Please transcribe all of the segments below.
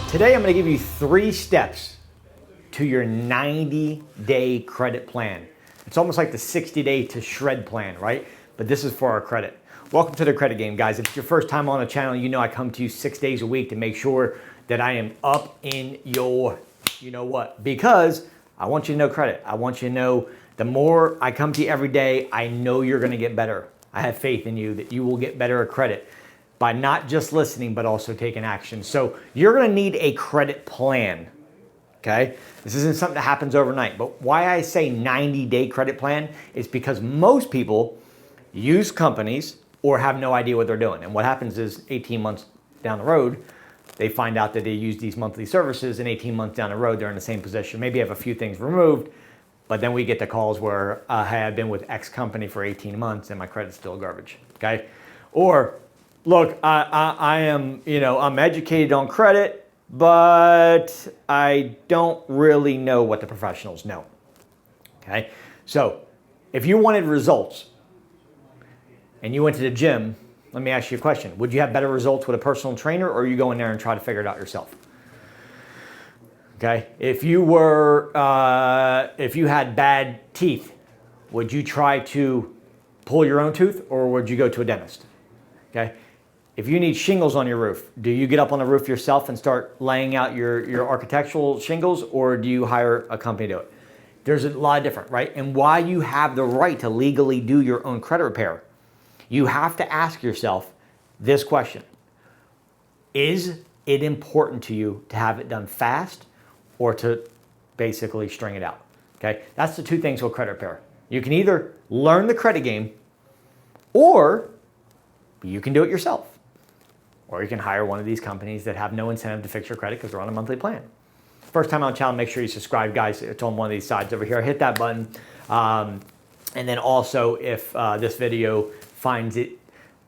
Today I'm going to give you 3 steps to your 90-day credit plan. It's almost like the 60-day to shred plan, right? But this is for our credit. Welcome to the credit game, guys. If it's your first time on the channel, you know I come to you 6 days a week to make sure that I am up in your, you know what, because I want you to know credit. I want you to know the more I come to you every day, I know you're going to get better. I have faith in you that you will get better at credit by not just listening, but also taking action. So you're going to need a credit plan. Okay, this isn't something that happens overnight, but why I say 90-day credit plan is because most people use companies or have no idea what they're doing. And what happens is 18 months down the road, they find out that they use these monthly services, and 18 months down the road, they're in the same position. Maybe have a few things removed, but then we get the calls where, hey, I've been with X company for 18 months and my credit's still garbage, okay? Or, look, I am, I'm educated on credit, but I don't really know what the professionals know, okay? So if you wanted results and you went to the gym, let me ask you a question. Would you have better results with a personal trainer, or are you going there and try to figure it out yourself? Okay, if you had bad teeth, would you try to pull your own tooth, or would you go to a dentist? Okay. If you need shingles on your roof, do you get up on the roof yourself and start laying out your architectural shingles, or do you hire a company to do it? There's a lot of different, right? And why you have the right to legally do your own credit repair, you have to ask yourself this question. Is it important to you to have it done fast or to basically string it out? Okay, that's the 2 things with credit repair. You can either learn the credit game, or you can do it yourself. Or you can hire one of these companies that have no incentive to fix your credit because they're on a monthly plan. First time on the channel, make sure you subscribe, guys. It's on one of these sides over here. Hit that button. And then also, if this video finds it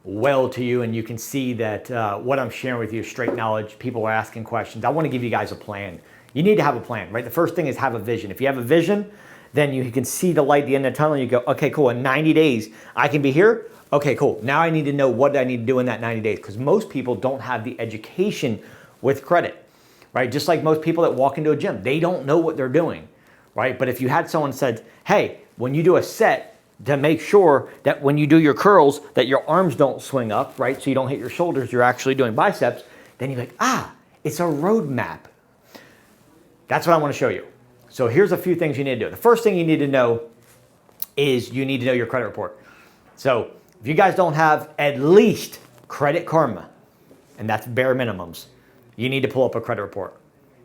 well to you and you can see that what I'm sharing with you is straight knowledge, people are asking questions, I want to give you guys a plan. You need to have a plan, right? The first thing is have a vision. If you have a vision, then you can see the light at the end of the tunnel and you go, okay, cool, in 90 days, I can be here. Okay, cool. Now I need to know what I need to do in that 90 days, because most people don't have the education with credit, right? Just like most people that walk into a gym, they don't know what they're doing, right? But if you had someone said, hey, when you do a set, to make sure that when you do your curls, that your arms don't swing up, right? So you don't hit your shoulders, you're actually doing biceps, then you're like, it's a roadmap. That's what I want to show you. So here's a few things you need to do. The first thing you need to know is you need to know your credit report. So if you guys don't have at least Credit Karma, and that's bare minimums, you need to pull up a credit report,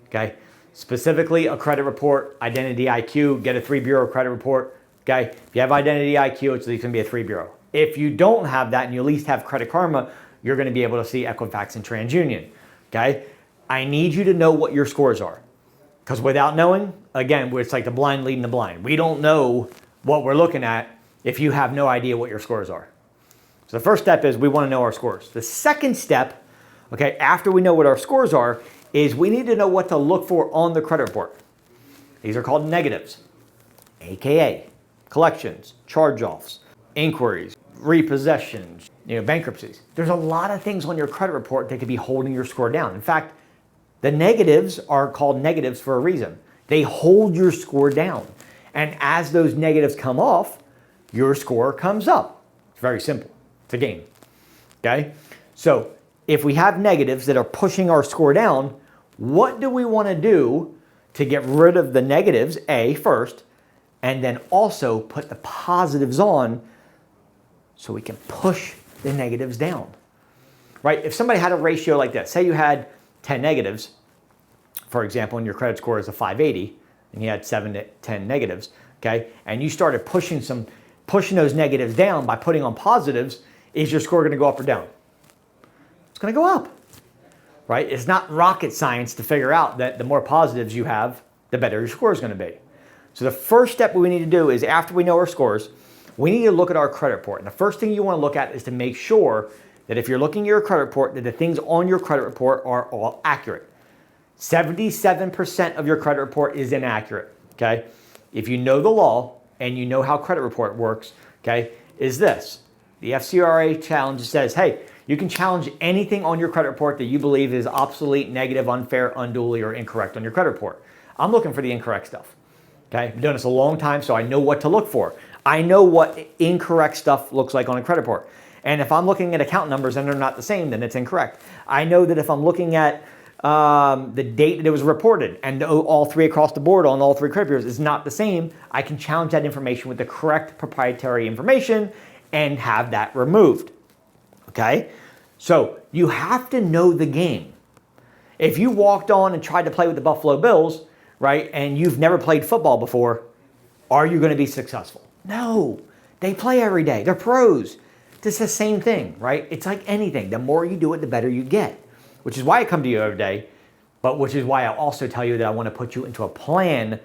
okay? Specifically a credit report, Identity IQ, get a 3-bureau credit report, okay? If you have Identity IQ, it's at least gonna be a 3-bureau. If you don't have that and you at least have Credit Karma, you're gonna be able to see Equifax and TransUnion, okay? I need you to know what your scores are, because without knowing, again, it's like the blind leading the blind. We don't know what we're looking at if you have no idea what your scores are. So the first step is we want to know our scores. The second step, okay, after we know what our scores are, is we need to know what to look for on the credit report. These are called negatives, AKA collections, charge-offs, inquiries, repossessions, bankruptcies. There's a lot of things on your credit report that could be holding your score down. In fact, the negatives are called negatives for a reason. They hold your score down. And as those negatives come off, your score comes up. It's very simple. It's a game, okay? So if we have negatives that are pushing our score down, what do we want to do to get rid of the negatives, first, and then also put the positives on so we can push the negatives down, right? If somebody had a ratio like this, say you had 10 negatives, for example, and your credit score is a 580, and you had 7 to 10 negatives, okay? And you started pushing those negatives down by putting on positives, is your score gonna go up or down? It's gonna go up, right? It's not rocket science to figure out that the more positives you have, the better your score is gonna be. So the first step we need to do is, after we know our scores, we need to look at our credit report. And the first thing you wanna look at is to make sure that if you're looking at your credit report, that the things on your credit report are all accurate. 77% of your credit report is inaccurate, okay? If you know the law and you know how credit report works, okay, is this. The FCRA challenge says, hey, You can challenge anything on your credit report that you believe is obsolete, negative, unfair, unduly, or incorrect on your credit report. I'm looking for the incorrect stuff. Okay, I've been doing this a long time, so I know what to look for. I know what incorrect stuff looks like on a credit report. And if I'm looking at account numbers and they're not the same, then it's incorrect. I know that if I'm looking at the date that it was reported and all three across the board on all three credit bureaus is not the same, I can challenge that information with the correct proprietary information and have that removed. Okay? So you have to know the game. If you walked on and tried to play with the Buffalo Bills, right, and you've never played football before, are you going to be successful? No. They play every day. They're pros. It's the same thing, right? It's like anything. The more you do it, the better you get, which is why I come to you every day, but which is why I also tell you that I want to put you into a plan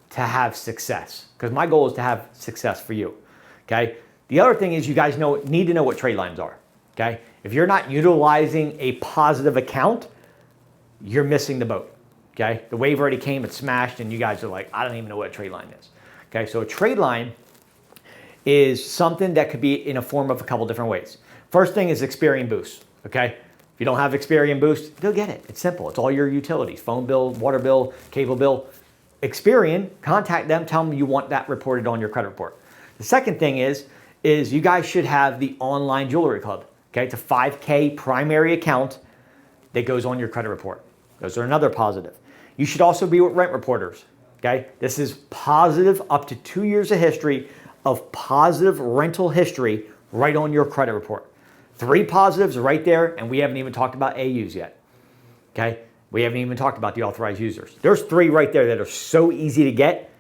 to have success, because my goal is to have success for you, okay? The other thing is you guys need to know what trade lines are, okay? If you're not utilizing a positive account, you're missing the boat, okay? The wave already came, it smashed, and you guys are like, I don't even know what a trade line is, okay? So a trade line is something that could be in a form of a couple different ways. First thing is Experian Boost, okay? If you don't have Experian Boost, they'll get it. It's simple. It's all your utilities, phone bill, water bill, cable bill. Experian, contact them, tell them you want that reported on your credit report. The second thing is you guys should have the online jewelry club, okay? It's a 5K primary account that goes on your credit report. Those are another positive. You should also be with rent reporters, okay? This is positive up to 2 years of history of positive rental history right on your credit report. 3 positives right there, and we haven't even talked about AUs yet, okay? We haven't even talked about the authorized users. There's 3 right there that are so easy to get,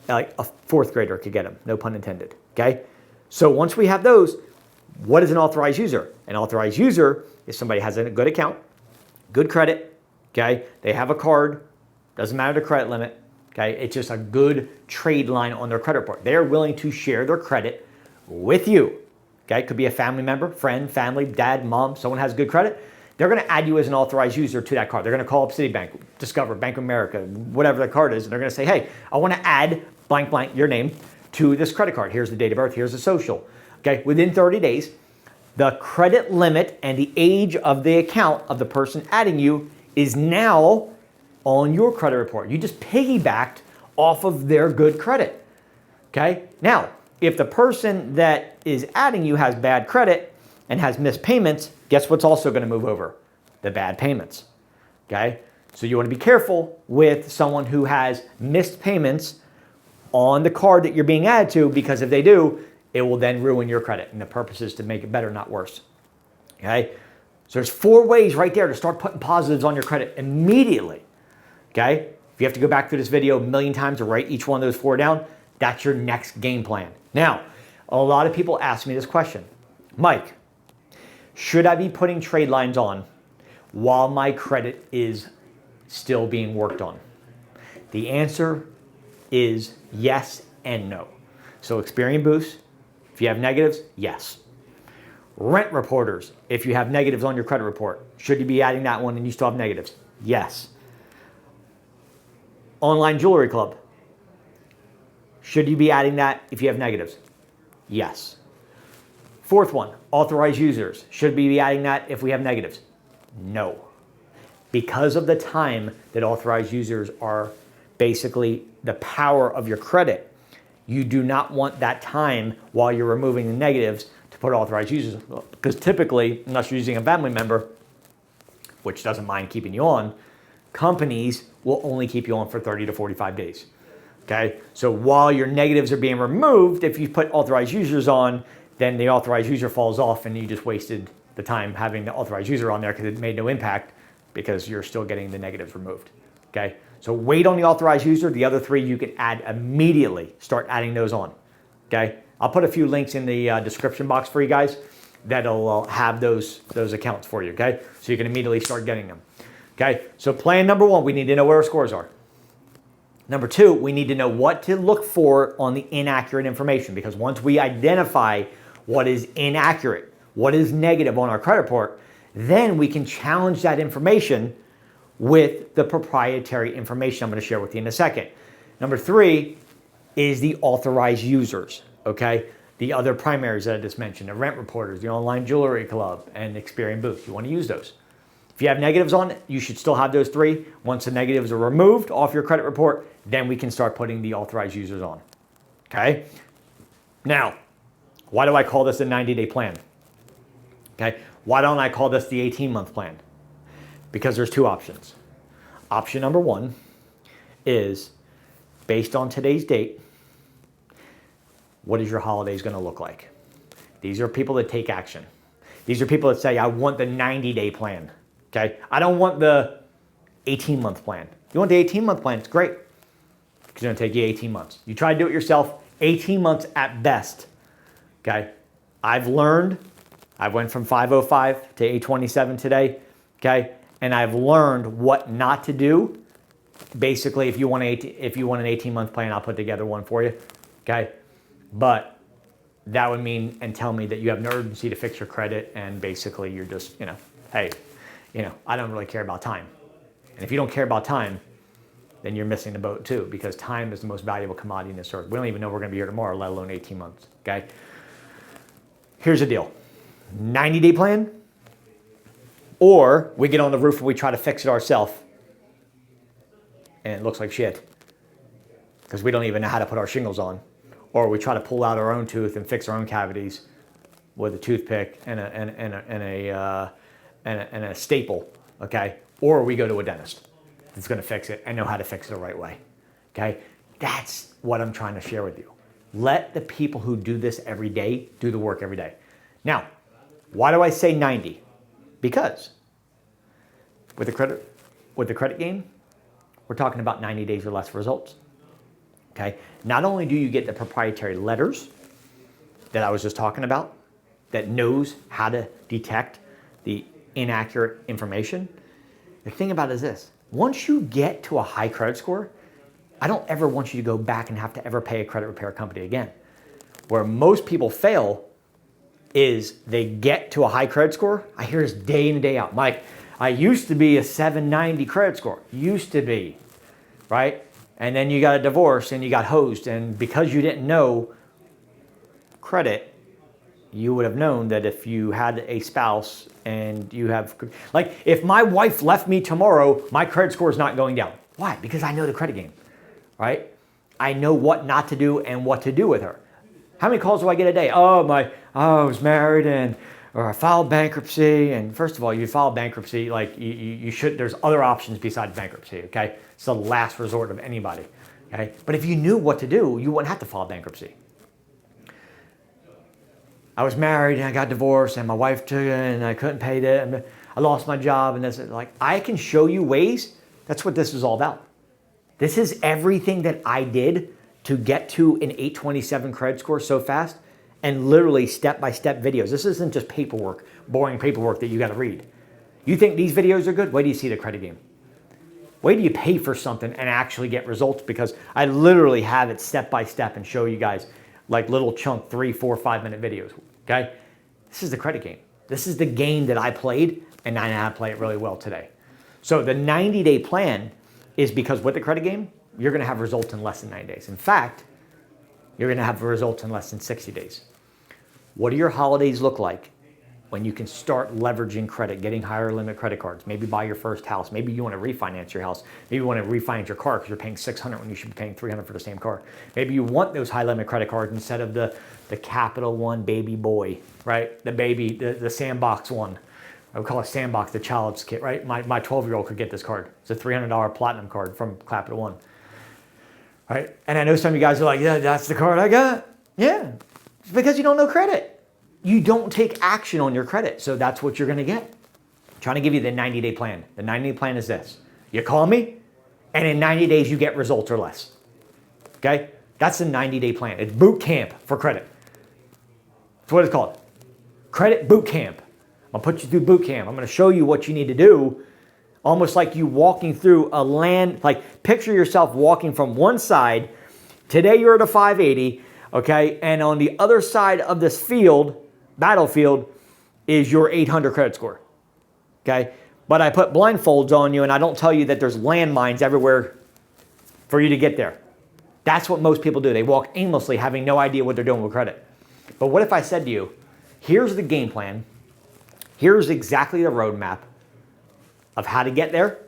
like a 4th grader could get them, no pun intended, okay? So once we have those, what is an authorized user? An authorized user is somebody who has a good account, good credit, okay? They have a card, doesn't matter the credit limit, okay? It's just a good trade line on their credit report. They're willing to share their credit with you, okay? It could be a family member, friend, family, dad, mom, someone has good credit. They're gonna add you as an authorized user to that card. They're gonna call up Citibank, Discover, Bank of America, whatever the card is, and they're gonna say, hey, I wanna add blank, blank, your name to this credit card. Here's the date of birth, here's the social, okay? Within 30 days, the credit limit and the age of the account of the person adding you is now on your credit report. You just piggybacked off of their good credit, okay? Now, if the person that is adding you has bad credit and has missed payments, guess what's also gonna move over? The bad payments, okay? So you wanna be careful with someone who has missed payments on the card that you're being added to, because if they do, it will then ruin your credit, and the purpose is to make it better, not worse, okay? So there's 4 ways right there to start putting positives on your credit immediately, okay? If you have to go back through this video a million times to write each one of those 4 down, that's your next game plan. Now, a lot of people ask me this question. Mike, should I be putting trade lines on while my credit is still being worked on? The answer is yes and no. So Experian Boost, if you have negatives, yes. Rent reporters, if you have negatives on your credit report, should you be adding that one and you still have negatives? Yes. Online jewelry club, should you be adding that if you have negatives? Yes. 4th one, authorized users, should we be adding that if we have negatives? No. Because of the time that authorized users are basically the power of your credit, you do not want that time while you're removing the negatives to put authorized users, because typically, unless you're using a family member, which doesn't mind keeping you on, companies will only keep you on for 30 to 45 days, okay? So while your negatives are being removed, if you put authorized users on, then the authorized user falls off and you just wasted the time having the authorized user on there because it made no impact because you're still getting the negatives removed, okay? So wait on the authorized user. The other 3 you can add immediately. Start adding those on, okay? I'll put a few links in the description box for you guys that'll have those accounts for you, okay? So you can immediately start getting them, okay? So plan number 1, we need to know where our scores are. Number 2, we need to know what to look for on the inaccurate information, because once we identify what is inaccurate, what is negative on our credit report, then we can challenge that information with the proprietary information I'm going to share with you in a second. Number 3 is the authorized users, okay? the other primaries that I just mentioned, the Rent Reporters, the Online Jewelry Club, and Experian Booth. You want to use those. If you have negatives on it, you should still have those three. Once the negatives are removed off your credit report, then we can start putting the authorized users on. Okay? Now, why do I call this a 90-day plan? Okay? Why don't I call this the 18-month plan? Because there's two options. Option number one is based on today's date, what is your holidays going to look like? These are people that take action. These are people that say, I want the 90-day plan. Okay? I don't want the 18-month plan. You want the 18-month plan, it's great. It's going to take you 18 months. You try to do it yourself, 18 months at best. Okay? I've learned, I went from 505 to 827 today. Okay? And I've learned what not to do. Basically, if you want an 18-month plan, I'll put together one for you. Okay? But that would mean and tell me that you have no urgency to fix your credit, and basically you're just, hey, I don't really care about time. And if you don't care about time, then you're missing the boat too, because time is the most valuable commodity in this earth. We don't even know we're going to be here tomorrow, let alone 18 months. Okay? Here's the deal. 90-day plan, or we get on the roof and we try to fix it ourselves, and it looks like shit because we don't even know how to put our shingles on. Or we try to pull out our own tooth and fix our own cavities with a toothpick and a staple, okay? Or we go to a dentist that's gonna fix it and know how to fix it the right way, okay? That's what I'm trying to share with you. Let the people who do this every day do the work every day. Now, why do I say 90? Because with the credit game, we're talking about 90 days or less results. Okay. Not only do you get the proprietary letters that I was just talking about that knows how to detect the inaccurate information, the thing about it is this: once you get to a high credit score, I don't ever want you to go back and have to ever pay a credit repair company again. Where most people fail is they get to a high credit score. I hear this day in and day out. Mike, I used to be a 790 credit score. Used to be, right? And then you got a divorce and you got hosed. And because you didn't know credit, you would have known that if you had a spouse and you have, like if my wife left me tomorrow, my credit score is not going down. Why? Because I know the credit game, right? I know what not to do and what to do with her. How many calls do I get a day? I was married or I filed bankruptcy. And first of all, you file bankruptcy, like you should, there's other options besides bankruptcy, okay? It's the last resort of anybody, okay? But if you knew what to do, you wouldn't have to file bankruptcy. I was married and I got divorced and my wife took it and I couldn't pay that and I lost my job and this, like, I can show you ways. That's what this is all about. This is everything that I did to get to an 827 credit score so fast, and literally step-by-step videos. This isn't just paperwork, boring paperwork that you got to read. You think these videos are good? Wait till you see the credit game. Wait till you pay for something and actually get results, because I literally have it step-by-step and show you guys like little chunk 3, 4, 5 minute videos, okay? This is the credit game. This is the game that I played, and I know how to play it really well today. So the 90-day plan is because with the credit game, you're going to have results in less than 90 days. In fact, you're going to have results in less than 60 days. What do your holidays look like when you can start leveraging credit, getting higher limit credit cards? Maybe buy your first house. Maybe you want to refinance your house. Maybe you want to refinance your car because you're paying $600 when you should be paying $300 for the same car. Maybe you want those high limit credit cards instead of the Capital One baby boy, right? The sandbox one. I would call it sandbox, the child's kit, right? My 12-year-old could get this card. It's a $300 platinum card from Capital One. Right? And I know some of you guys are like, yeah, that's the card I got. Yeah, it's because you don't know credit. You don't take action on your credit. So that's what you're going to get. I'm trying to give you the 90-day plan. The 90-day plan is this. You call me, and in 90 days you get results or less. Okay? That's the 90-day plan. It's boot camp for credit. That's what it's called. Credit boot camp. I'll put you through boot camp. I'm going to show you what you need to do. Almost like you walking through a land, like picture yourself walking from one side. Today you're at a 580, okay? And on the other side of this battlefield, is your 800 credit score, okay? But I put blindfolds on you and I don't tell you that there's landmines everywhere for you to get there. That's what most people do. They walk aimlessly having no idea what they're doing with credit. But what if I said to you, here's the game plan, here's exactly the roadmap of how to get there.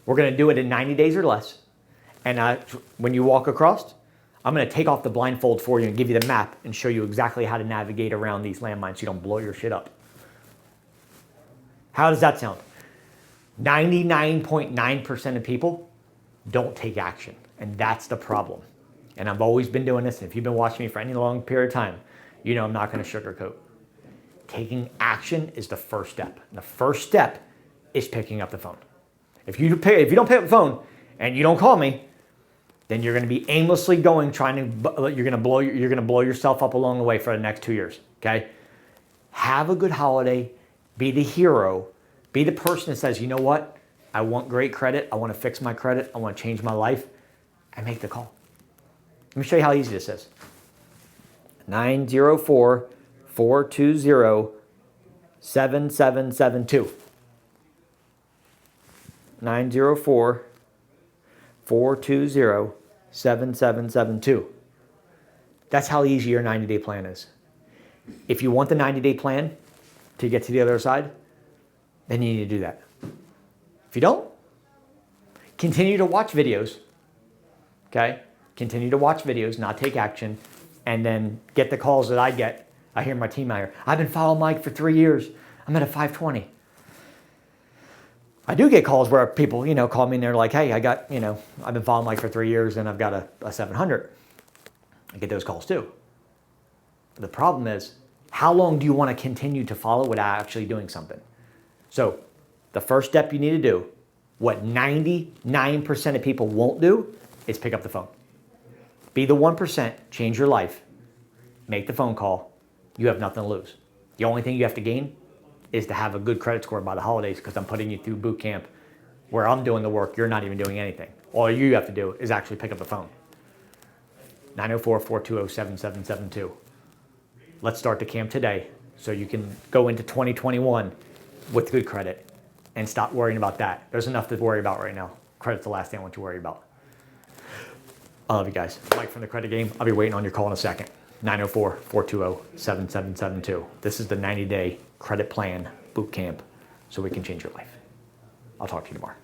We're going to do it in 90 days or less. And when you walk across, I'm going to take off the blindfold for you and give you the map and show you exactly how to navigate around these landmines so you don't blow your shit up. How does that sound? 99.9% of people don't take action, and that's the problem. And I've always been doing this, and if you've been watching me for any long period of time, you know I'm not going to sugarcoat. Taking action is the first step. And the first step is picking up the phone. If you don't pick up the phone and you don't call me, then you're going to be aimlessly going, you're going to blow yourself up along the way for the next 2 years. Okay? Have a good holiday. Be the hero. Be the person that says, you know what? I want great credit. I want to fix my credit. I want to change my life. And make the call. Let me show you how easy this is. 904-420-7772. 904-420-7772. That's how easy your 90-day plan is. If you want the 90-day plan to get to the other side, then you need to do that. If you don't, continue to watch videos, okay? Continue to watch videos, not take action, and then get the calls that I get. I hear my team out here, I've been following Mike for 3 years. I'm at a 520. I do get calls where people, call me and they're like, hey, I've been following Mike for 3 years and I've got a 700. I get those calls too. But the problem is, how long do you want to continue to follow without actually doing something? So the first step you need to do, what 99% of people won't do, is pick up the phone. Be the 1%, change your life, make the phone call. You have nothing to lose. The only thing you have to gain is to have a good credit score by the holidays, because I'm putting you through boot camp where I'm doing the work, you're not even doing anything. All you have to do is actually pick up the phone. 904-420-7772. Let's start the camp today so you can go into 2021 with good credit and stop worrying about that. There's enough to worry about right now. Credit's the last thing I want you to worry about. I love you guys. Mike from the Credit Game. I'll be waiting on your call in a second. 904-420-7772. This is the 90-day credit plan boot camp so we can change your life. I'll talk to you tomorrow.